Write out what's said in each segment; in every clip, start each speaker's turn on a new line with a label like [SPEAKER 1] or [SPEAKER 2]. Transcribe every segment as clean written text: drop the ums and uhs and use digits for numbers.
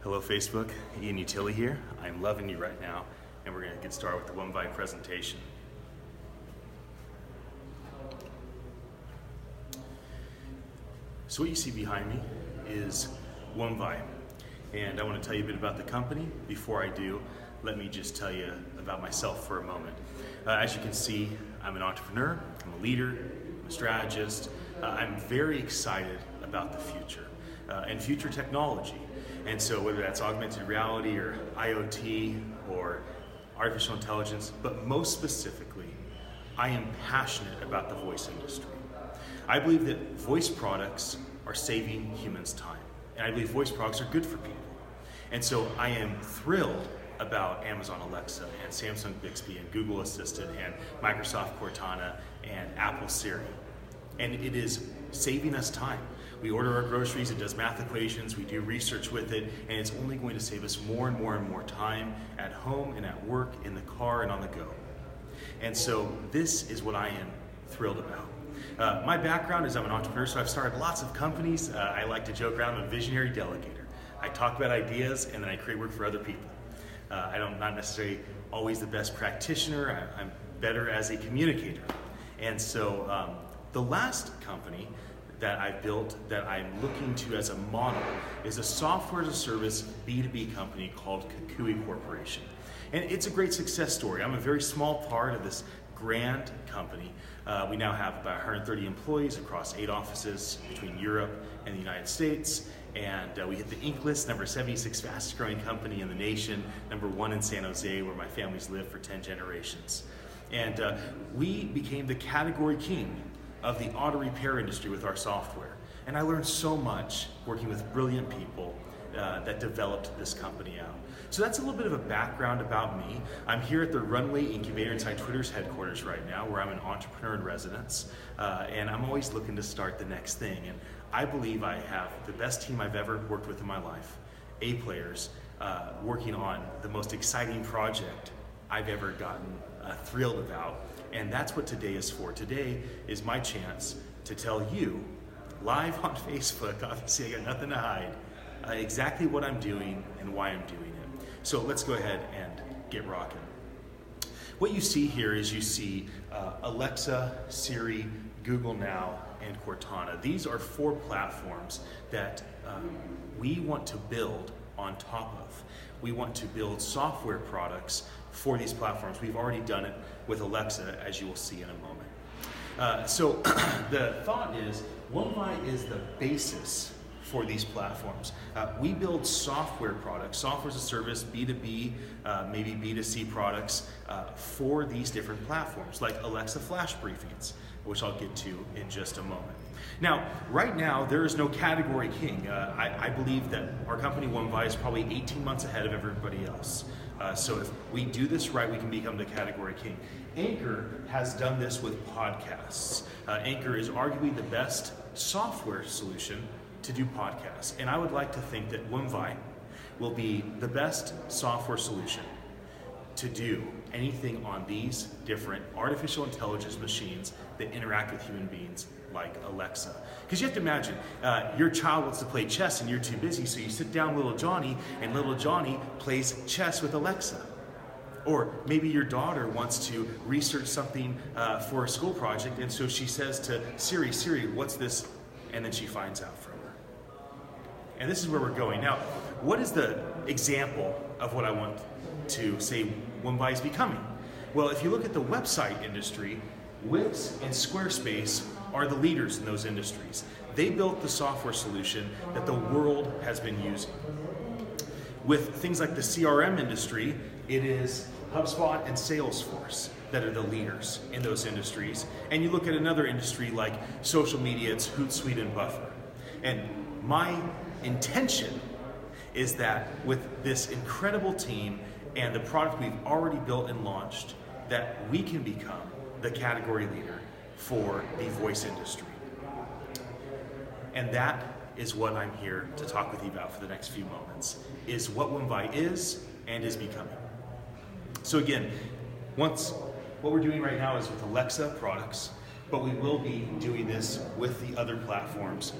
[SPEAKER 1] Hello Facebook, Ian Utilli here. I'm loving you right now, and we're going to get started with the WMVAI presentation. So what you see behind me is WMVAI, and I want to tell you a bit about the company. Before I do, let me just tell you about myself for a moment. As you can see, I'm an entrepreneur, I'm a leader, I'm a strategist. I'm very excited about the future and future technology. And so whether that's augmented reality or IoT or artificial intelligence, but most specifically, I am passionate about the voice industry. I believe that voice products are saving humans time. And I believe voice products are good for people. And so I am thrilled about Amazon Alexa and Samsung Bixby and Google Assistant and Microsoft Cortana and Apple Siri. And it is saving us time. We order our groceries, it does math equations, we do research with it, and it's only going to save us more and more and more time at home and at work, in the car, and on the go. And so this is what I am thrilled about. My background is I'm an entrepreneur, so I've started lots of companies. I like to joke around, I'm a visionary delegator. I talk about ideas and then I create work for other people. I'm not necessarily always the best practitioner, I'm better as a communicator. And so the last company that I built that I'm looking to as a model is a software as a service B2B company called Kukui Corporation. And it's a great success story. I'm a very small part of this grand company. We now have about 130 employees across 8 offices between Europe and the United States. And we hit the Inc. list, number 76 fastest growing company in the nation, number 1 in San Jose, where my family's lived for 10 generations. And we became the category king of the auto repair industry with our software. And I learned so much working with brilliant people that developed this company out. So that's a little bit of a background about me. I'm here at the Runway Incubator inside Twitter's headquarters right now, where I'm an entrepreneur in residence, and I'm always looking to start the next thing. And I believe I have the best team I've ever worked with in my life, A players, working on the most exciting project I've ever gotten thrilled about. And that's what today is for. Today is my chance to tell you, live on Facebook, obviously I got nothing to hide, exactly what I'm doing and why I'm doing it. So let's go ahead and get rocking. What you see here is you see Alexa, Siri, Google Now, and Cortana. These are 4 platforms that we want to build on top of. We want to build software products for these platforms. We've already done it with Alexa, as you will see in a moment. So the thought is, WMVAI is the basis for these platforms. We build software products, software as a service, B2B, maybe B2C products for these different platforms, like Alexa Flash Briefings, which I'll get to in just a moment. Now, right now, there is no category king. I believe that our company, WMVAI, is probably 18 months ahead of everybody else. So if we do this right, we can become the category king. Anchor has done this with podcasts. Anchor is arguably the best software solution to do podcasts. And I would like to think that WMVAI will be the best software solution to do anything on these different artificial intelligence machines that interact with human beings, like Alexa. Because you have to imagine, your child wants to play chess and you're too busy, so you sit down little Johnny and little Johnny plays chess with Alexa. Or maybe your daughter wants to research something for a school project, and so she says to Siri, Siri, what's this? And then she finds out from her. And this is where we're going. Now, what is the example of what I want to say WMVAI is becoming? Well, if you look at the website industry, Wix and Squarespace are the leaders in those industries. They built the software solution that the world has been using. With things like the CRM industry, it is HubSpot and Salesforce that are the leaders in those industries. And you look at another industry like social media, it's Hootsuite and Buffer. And my intention is that with this incredible team and the product we've already built and launched, that we can become the category leader for the voice industry. And that is what I'm here to talk with you about for the next few moments, is what WMVAI is and is becoming. So again, what we're doing right now is with Alexa products, but we will be doing this with the other platforms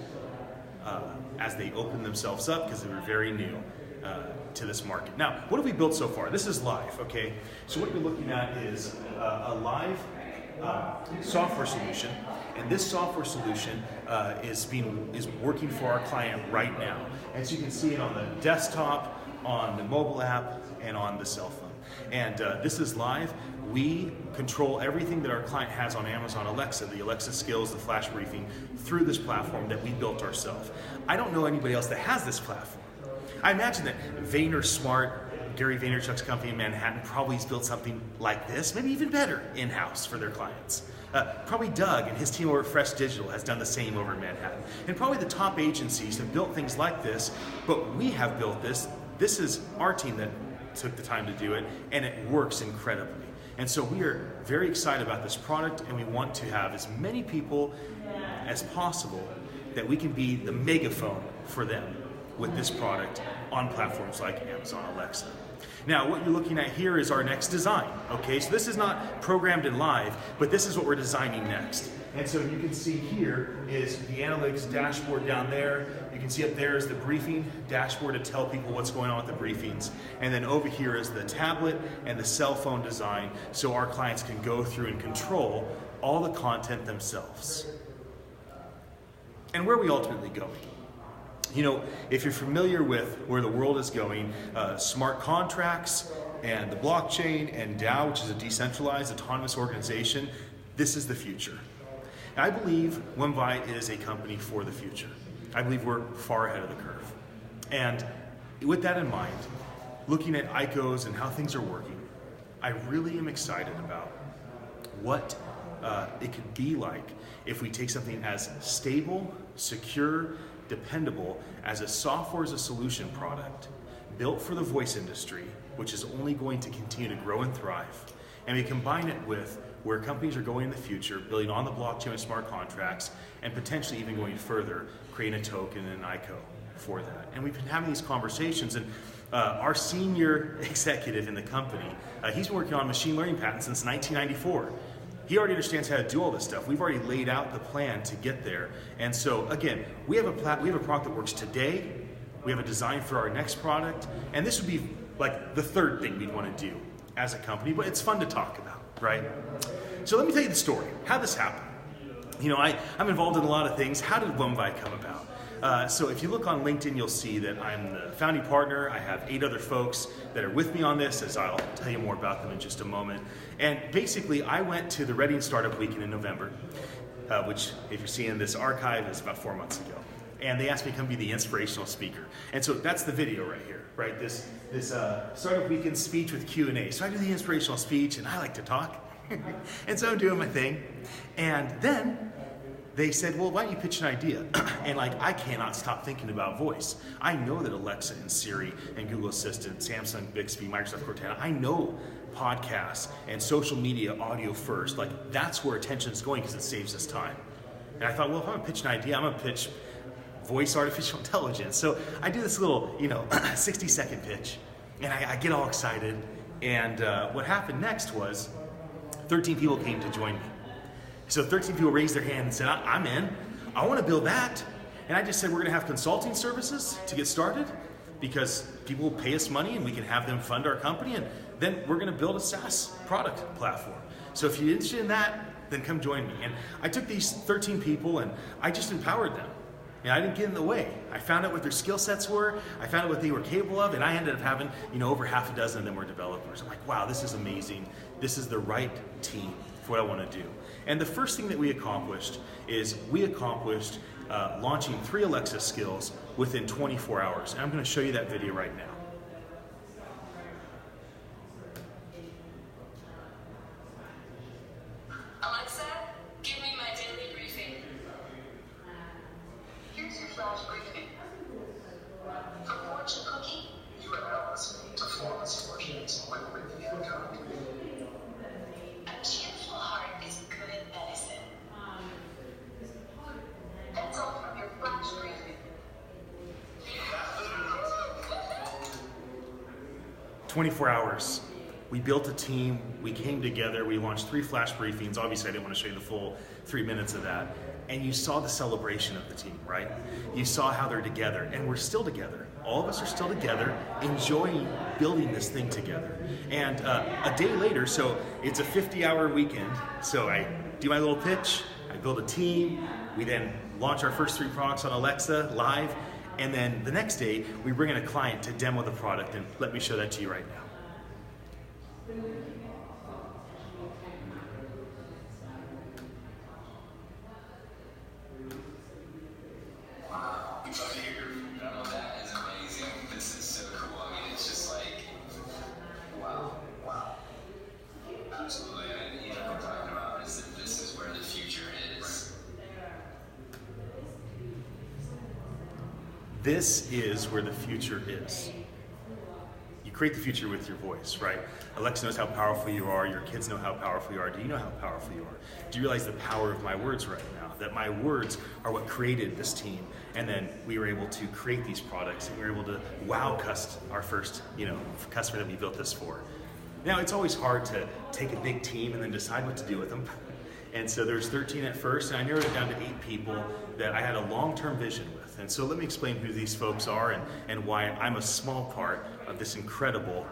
[SPEAKER 1] as they open themselves up, because they were very new. to this market. Now, what have we built so far? This is live, okay? So what we're looking at is a live software solution, and this software solution is working for our client right now. And so you can see it on the desktop, on the mobile app, and on the cell phone. And this is live. We control everything that our client has on Amazon Alexa, the Alexa skills, the flash briefing, through this platform that we built ourselves. I don't know anybody else that has this platform. I imagine that Gary Vaynerchuk's company in Manhattan probably has built something like this, maybe even better in-house for their clients. Probably Doug and his team over at Fresh Digital has done the same over in Manhattan. And probably the top agencies have built things like this, but we have built this. This is our team that took the time to do it, and it works incredibly. And so we are very excited about this product, and we want to have as many people as possible that we can be the megaphone for them with this product on platforms like Amazon Alexa. Now, what you're looking at here is our next design, okay? So this is not programmed in live, but this is what we're designing next. And so you can see here is the analytics dashboard down there. You can see up there is the briefing dashboard to tell people what's going on with the briefings. And then over here is the tablet and the cell phone design, so our clients can go through and control all the content themselves. And where are we ultimately going? You know, if you're familiar with where the world is going, smart contracts and the blockchain and DAO, which is a decentralized autonomous organization, this is the future. And I believe WMVAI is a company for the future. I believe we're far ahead of the curve. And with that in mind, looking at ICOs and how things are working, I really am excited about what it could be like if we take something as stable, secure, dependable as a software as a solution product built for the voice industry, which is only going to continue to grow and thrive, and we combine it with where companies are going in the future, building on the blockchain with smart contracts, and potentially even going further, creating a token and an ICO for that. And we've been having these conversations, and our senior executive in the company, he's been working on machine learning patents since 1994. He already understands how to do all this stuff. We've already laid out the plan to get there. And so again, we have a product that works today. We have a design for our next product. And this would be like the third thing we'd want to do as a company, but it's fun to talk about, right? So let me tell you the story, how this happened. You know, I'm involved in a lot of things. How did WMVAI come about? So if you look on LinkedIn, you'll see that I'm the founding partner. I have 8 other folks that are with me on this, as I'll tell you more about them in just a moment. And basically, I went to the Reading Startup Weekend in November, which, if you're seeing this archive, is about 4 months ago. And they asked me to come be the inspirational speaker. And so that's the video right here, right? This Startup Weekend speech with Q&A. So I do the inspirational speech, and I like to talk. And so I'm doing my thing. And then they said, well, why don't you pitch an idea? And I cannot stop thinking about voice. I know that Alexa and Siri and Google Assistant, Samsung Bixby, Microsoft Cortana, I know podcasts and social media audio first. That's where attention's going because it saves us time. And I thought, well, if I'm gonna pitch an idea, I'm gonna pitch voice artificial intelligence. So I do this little, 60-second pitch, and I get all excited. And what happened next was 13 people came to join me. So 13 people raised their hand and said, I'm in. I want to build that. And I just said, we're going to have consulting services to get started because people will pay us money and we can have them fund our company. And then we're going to build a SaaS product platform. So if you're interested in that, then come join me. And I took these 13 people and I just empowered them. And I didn't get in the way. I found out what their skill sets were. I found out what they were capable of. And I ended up having, over half a dozen of them were developers. I'm like, wow, this is amazing. This is the right team for what I want to do. And the first thing that we accomplished is launching 3 Alexa skills within 24 hours. And I'm going to show you that video right now.
[SPEAKER 2] Alexa, give me my daily briefing. Here's your flash briefing. For fortune cookie, you and Alice to flawless fortunes with Whitney and Coke. A cheerful heart is good medicine. That's all from your flash briefing.
[SPEAKER 1] 24 hours. We built a team, we came together, we launched 3 flash briefings. Obviously, I didn't want to show you the full 3 minutes of that. And you saw the celebration of the team, right? You saw how they're together, and we're still together all of us are still together, enjoying building this thing together. And a day later, so it's a 50-hour weekend, so I do my little pitch, I build a team, we then launch our first 3 products on Alexa live, and then the next day, we bring in a client to demo the product, and let me show that to you right now.
[SPEAKER 2] Absolutely. And you know what I'm talking about is that this is where the future is.
[SPEAKER 1] This is where the future is. You create the future with your voice, right? Alexa knows how powerful you are. Your kids know how powerful you are. Do you know how powerful you are? Do you realize the power of my words right now? That my words are what created this team. And then we were able to create these products. And we were able to wow our first, customer that we built this for. Now, it's always hard to take a big team and then decide what to do with them. And so there's 13 at first, and I narrowed it down to 8 people that I had a long-term vision with. And so let me explain who these folks are and why I'm a small part of this incredible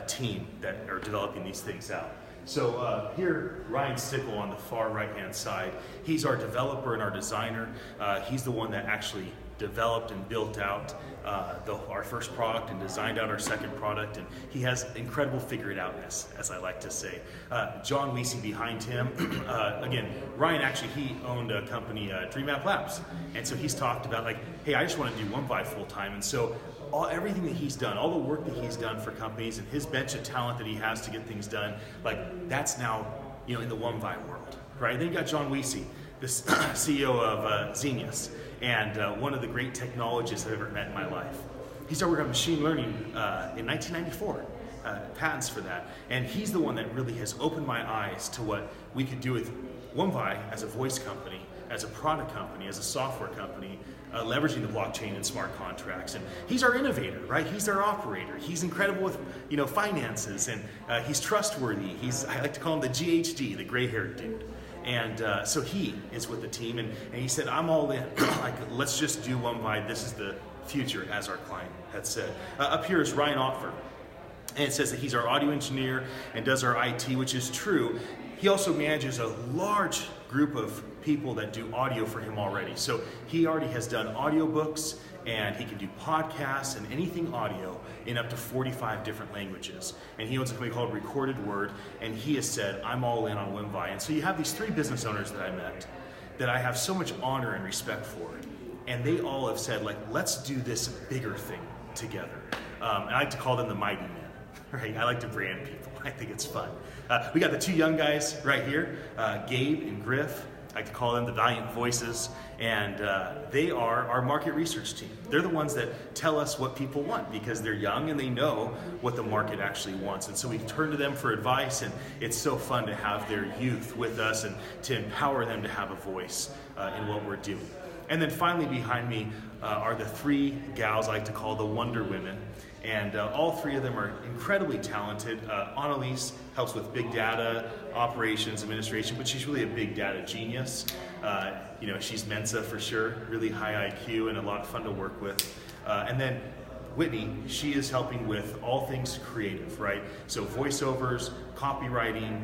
[SPEAKER 1] team that are developing these things out. So here, Ryan Stickle on the far right-hand side, he's our developer and our designer. He's the one that actually developed and built out our first product and designed out our second product, and he has incredible figure-it-outness, as I like to say. John Weesey behind him. Again, Ryan actually, he owned a company, Dream App Labs, and so he's talked about like, hey, I just want to do WMVAI full-time, and so everything that he's done, all the work that he's done for companies and his bench of talent that he has to get things done, like that's now, in the WMVAI world, right? Then you got John Weesey, the CEO of Xenius, and one of the great technologists I've ever met in my life. He started working on machine learning in 1994, patents for that. And he's the one that really has opened my eyes to what we could do with WMVAI as a voice company, as a product company, as a software company, leveraging the blockchain and smart contracts. And he's our innovator, right? He's our operator. He's incredible with finances, and he's trustworthy. I like to call him the GHD, the gray-haired dude. And so he is with the team, and he said, I'm all in. Like, let's just do WMVAI. This is the future, as our client had said. Up here is Ryan Otfer, and it says that he's our audio engineer and does our IT, which is true. He also manages a large group of people that do audio for him already. So he already has done audiobooks, and he can do podcasts and anything audio in up to 45 different languages. And he owns a company called Recorded Word, and he has said, I'm all in on WMVAI. And so you have these 3 business owners that I met that I have so much honor and respect for. And they all have said, like, let's do this bigger thing together. And I like to call them the mighty men, right? I like to brand people. I think it's fun. We got the 2 young guys right here, Gabe and Griff. I like to call them the Valiant Voices, and they are our market research team. They're the ones that tell us what people want because they're young and they know what the market actually wants. And so we turn to them for advice, and it's so fun to have their youth with us and to empower them to have a voice in what we're doing. And then finally behind me are the 3 gals I like to call the Wonder Women. And all 3 of them are incredibly talented. Annalise helps with big data, operations, administration, but she's really a big data genius. She's Mensa for sure, really high IQ and a lot of fun to work with. And then Whitney, she is helping with all things creative, right? So voiceovers, copywriting,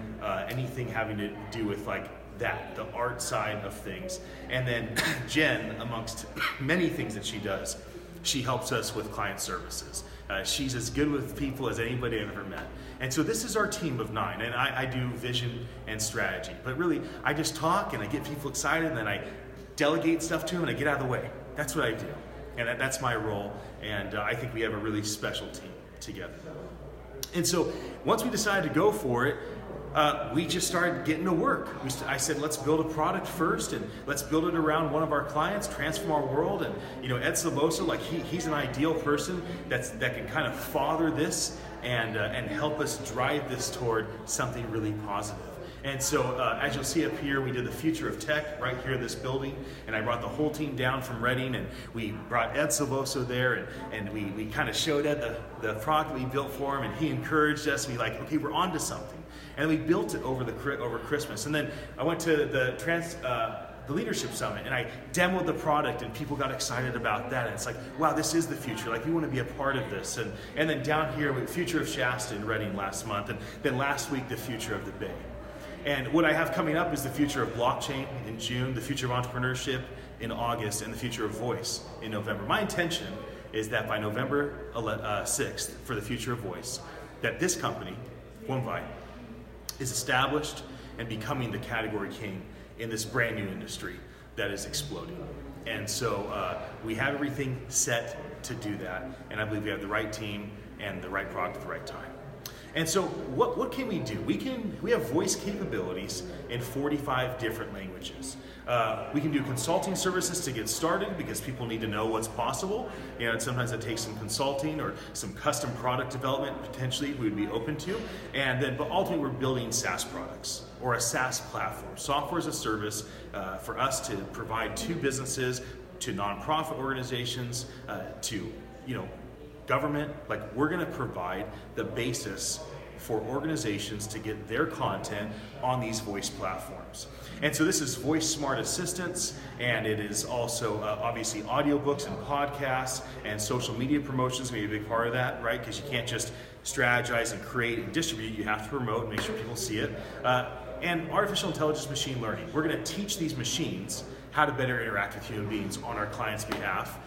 [SPEAKER 1] anything having to do with like that, the art side of things. And then Jen, amongst many things that she does, she helps us with client services. She's as good with people as anybody I've ever met. And so this is our team of 9, and I do vision and strategy. But really, I just talk and I get people excited, and then I delegate stuff to them and I get out of the way. That's what I do. And that's my role, and I think we have a really special team together. And so once we decided to go for it, we just started getting to work. I said, let's build a product first, and let's build it around one of our clients, transform our world. And Ed Silvoso, like he's an ideal person that can kind of father this and help us drive this toward something really positive. And so as you'll see up here, we did the future of tech right here in this building, and I brought the whole team down from Reading, and we brought Ed Silvoso there, and we kind of showed Ed the product that we built for him, and he encouraged us, and we like, okay, we're on to something. And we built it over Christmas. And then I went to the the leadership summit, and I demoed the product, and people got excited about that. And it's like, wow, this is the future. Like, we want to be a part of this. And then down here with Future of Shasta in Reading last month, and then last week, the Future of the Bay. And what I have coming up is the future of blockchain in June, the future of entrepreneurship in August, and the future of voice in November. My intention is that by November 6th, for the future of voice, that this company, WMVAI, is established and becoming the category king in this brand new industry that is exploding. And so we have everything set to do that, and I believe we have the right team and the right product at the right time. And so what can we do? We have voice capabilities in 45 different languages. We can do consulting services to get started because people need to know what's possible. And sometimes it takes some consulting or some custom product development potentially we would be open to. But ultimately we're building SaaS products or a SaaS platform, software as a service, for us to provide to businesses, to nonprofit organizations, to government. Like, we're going to provide the basis for organizations to get their content on these voice platforms. And so this is voice smart assistants, and it is also obviously audiobooks and podcasts, and social media promotions may be a big part of that, right? Because you can't just strategize and create and distribute, you have to promote and make sure people see it. And artificial intelligence, machine learning. We're going to teach these machines how to better interact with human beings on our clients' behalf.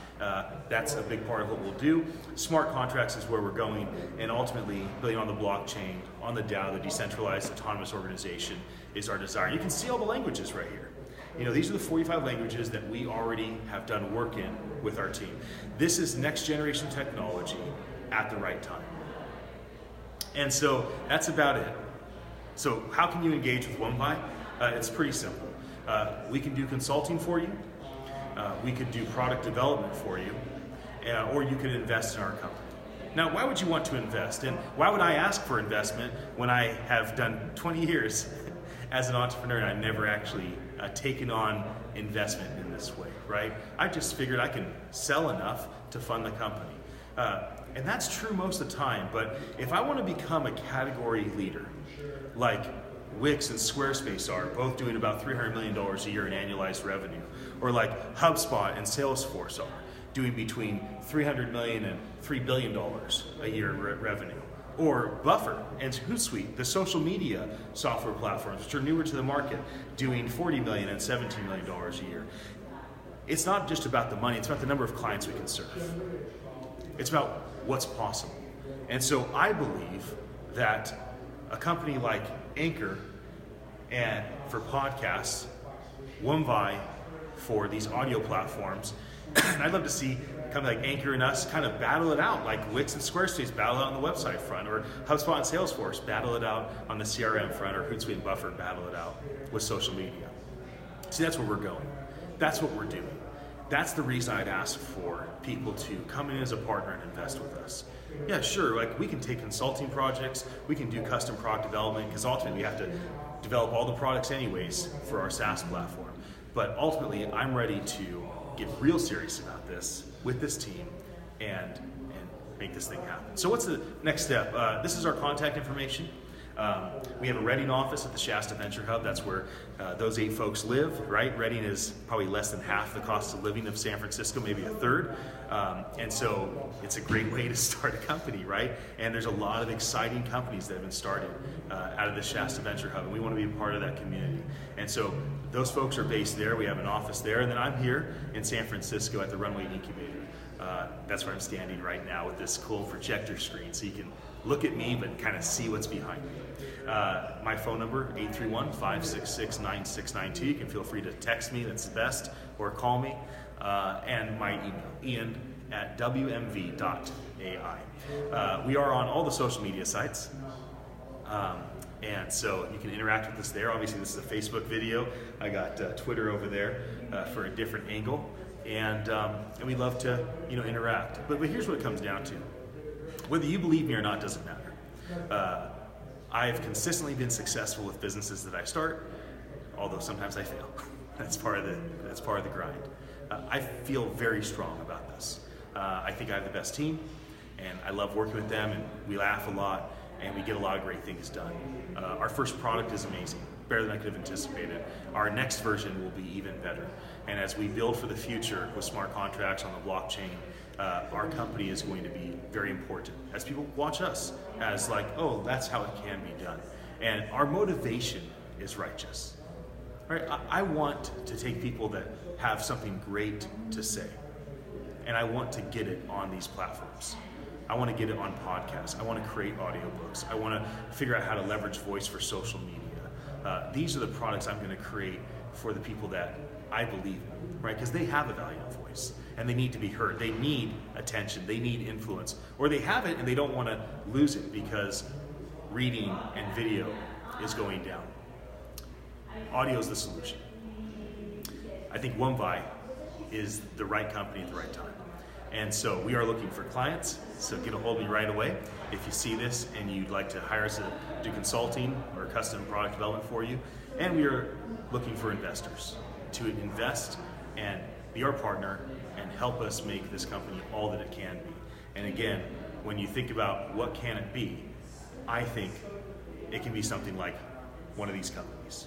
[SPEAKER 1] That's a big part of what we'll do. Smart contracts is where we're going, and ultimately building on the blockchain, on the DAO, the decentralized autonomous organization, is our desire. You can see all the languages right here. These are the 45 languages that we already have done work in with our team. This is next generation technology at the right time. And so that's about it. So how can you engage with WMVAI? It's pretty simple. We can do consulting for you. We could do product development for you, or you could invest in our company. Now, why would you want to invest? And why would I ask for investment when I have done 20 years as an entrepreneur and I've never actually taken on investment in this way, right? I just figured I can sell enough to fund the company. And that's true most of the time, but if I want to become a category leader, like Wix and Squarespace are, both doing about $300 million a year in annualized revenue, or like HubSpot and Salesforce are, doing between $300 million and $3 billion a year in revenue, or Buffer and Hootsuite, the social media software platforms, which are newer to the market, doing $40 million and $17 million a year. It's not just about the money, it's about the number of clients we can serve. It's about what's possible. And so I believe that a company like Anchor, and for podcasts, WMVAI for these audio platforms, and I'd love to see a company like Anchor and us kind of battle it out, like Wix and Squarespace battle it out on the website front, or HubSpot and Salesforce battle it out on the CRM front, or Hootsuite and Buffer battle it out with social media. See, that's where we're going. That's what we're doing. That's the reason I'd ask for people to come in as a partner and invest with us. Yeah, sure, like we can take consulting projects, we can do custom product development, because ultimately we have to develop all the products anyways for our SaaS platform. But ultimately, I'm ready to get real serious about this with this team and make this thing happen. So what's the next step? This is our contact information. We have a Reading office at the Shasta Venture Hub. That's where those 8 folks live, right? Reading is probably less than half the cost of living of San Francisco, maybe a third. And so it's a great way to start a company, right? And there's a lot of exciting companies that have been started out of the Shasta Venture Hub, and we want to be a part of that community. And so those folks are based there. We have an office there. And then I'm here in San Francisco at the Runway Incubator. That's where I'm standing right now with this cool projector screen, so you can look at me but kind of see what's behind me. My phone number, 831-566-9692. You can feel free to text me, that's the best, or call me. And my email, ian@wmv.ai. We are on all the social media sites. And so you can interact with us there. Obviously, this is a Facebook video. I got Twitter over there for a different angle. And we love to interact. But here's what it comes down to. Whether you believe me or not doesn't matter. I've consistently been successful with businesses that I start, although sometimes I fail. That's part of the grind. I feel very strong about this. I think I have the best team, and I love working with them, and we laugh a lot. and we get a lot of great things done. Our first product is amazing, better than I could have anticipated. Our next version will be even better. And as we build for the future with smart contracts on the blockchain, our company is going to be very important as people watch us as like, oh, that's how it can be done. And our motivation is righteous. Right? I want to take people that have something great to say, and I want to get it on these platforms. I want to get it on podcasts. I want to create audiobooks. I want to figure out how to leverage voice for social media. These are the products I'm going to create for the people that I believe in, right? Because they have a valuable voice, and they need to be heard. They need attention. They need influence. Or they have it, and they don't want to lose it because reading and video is going down. Audio is the solution. I think WMVAI is the right company at the right time. And so we are looking for clients, so get a hold of me right away. If you see this and you'd like to hire us to do consulting or custom product development for you. And we are looking for investors to invest and be our partner and help us make this company all that it can be. And again, when you think about what can it be, I think it can be something like one of these companies.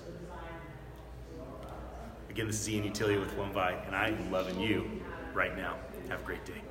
[SPEAKER 1] Again, this is Ian Utilia with WMVAI, and I am loving you right now. Have a great day.